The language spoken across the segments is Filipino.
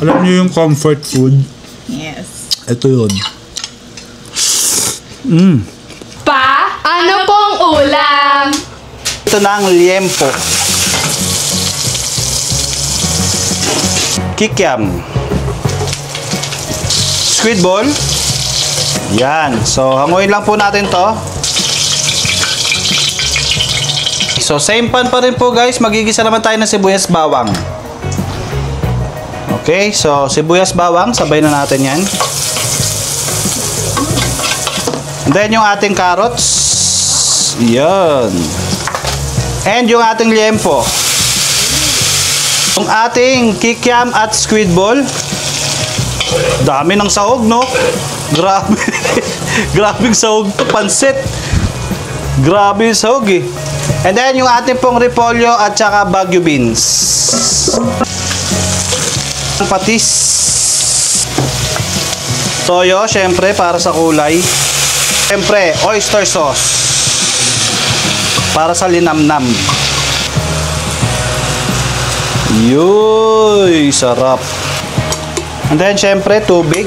Alam niyo yung comfort food? Yes. Ito yun. Ano pong ulam? Ito na ang liempo. Kikiam. Squid ball. Yan. So, hanguin lang po natin to. So, same pan pa rin po guys. Magigisa naman tayo ng sibuyas bawang. Okay. So, sibuyas bawang. Sabay na natin yan. And then, yung ating carrots. Yan. And yung ating liempo. Yung ating kikiam at squid ball. Dami ng sahog, no? Grabe. Grabing sahog to, pansit. Grabe yung sahog eh. And then yung ating pong repolyo at saka bagu beans. Patis. Toyo, syempre, para sa kulay. Syempre, oyster sauce. Para sa linamnam. Yuy, sarap. And then, syempre, tubig.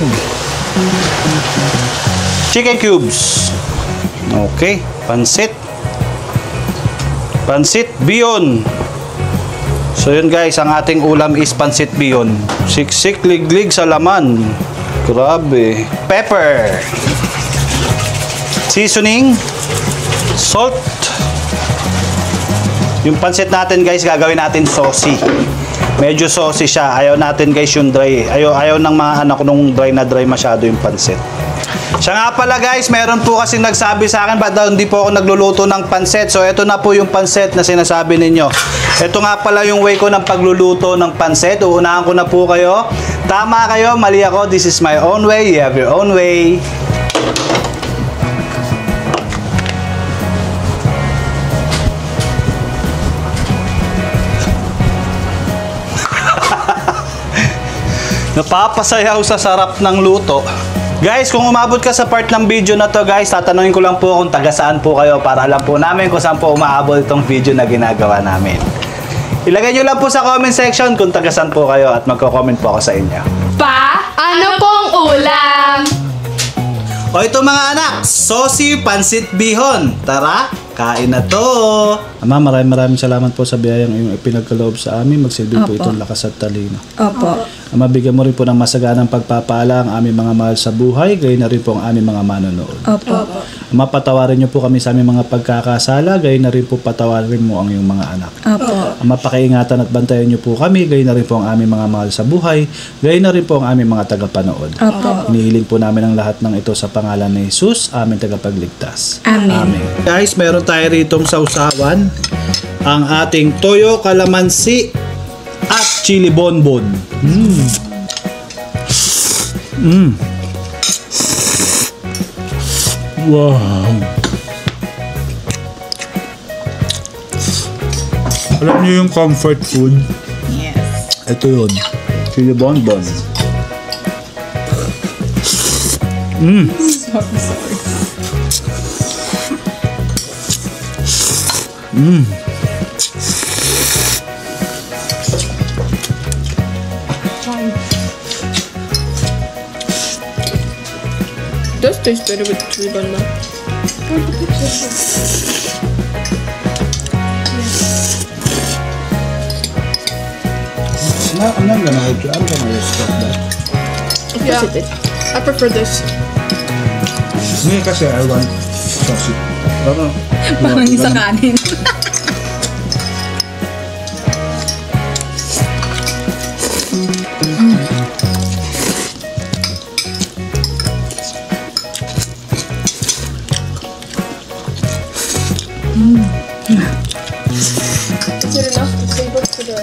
Chicken cubes. Okay, pansit. Pansit bihon. So, yun guys, ang ating ulam is pansit bihon. Siksik, liglig sa laman. Grabe. Pepper. Seasoning. Salt. Yung pansit natin guys, gagawin natin saucy. Medyo saucy siya. Ayaw natin guys yung dry. Ayaw ng mga anak ko nung dry na dry masyado yung pansit. Siya nga pala guys, meron po kasing nagsabi sa akin, ba't daw hindi po ako nagluluto ng pansit? So ito na po yung pansit na sinasabi ninyo. Ito nga pala yung way ko ng pagluluto ng pansit. Uunahan ko na po kayo. Tama kayo, mali ako. This is my own way. You have your own way. Napapasayaw sa sarap ng luto. Guys, kung umabot ka sa part ng video na to guys, tatanungin ko lang po kung taga saan po kayo para alam po namin kung saan po umaabot itong video na ginagawa namin. Ilagay nyo lang po sa comment section kung taga saan po kayo at magko-comment po ako sa inyo. Ano pong ulam? O ito mga anak, saucy pansit bihon. Tara, kain na to. Ama, maraming salamat po sa biyayang iyong ipinagkaloob sa amin. Magsilbi po itong lakas at talino. Opo. Ama, bigyan mo rin po ng masaganang pagpapala ang aming mga mahal sa buhay, gayon na rin po ang aming mga manonood. Opo. Ama, patawarin niyo po kami sa aming mga pagkakasala, gayon na rin po patawarin mo ang iyong mga anak. Opo. Ama, pakiingatan at bantayan niyo po kami, gayon na rin po ang aming mga mahal sa buhay, gayon na rin po ang aming mga tagapanood. Opo. Inihiling po namin ang lahat ng ito sa pangalan ni Jesus, aming tagapagligtas. Amen. Amen. Guys, meron tayo ritong sausawan. Ang ating toyo, kalamansi, at chili bonbon. Wow. Alam niyo yung comfort food? Yes. Ito yun. Chili bonbon. Sorry. It does taste better with the chili bun though. I'm not gonna stop that. Yeah, I prefer this. Hindi kasi I want saucy. Parang isa kanin. Is it enough to save up for the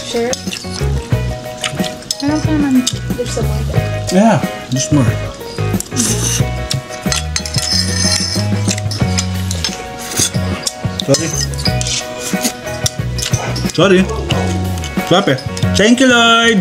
share? Ano pa naman? There's some more there. Yeah, there's more. Sorry. Sorry. Thank you, Lord.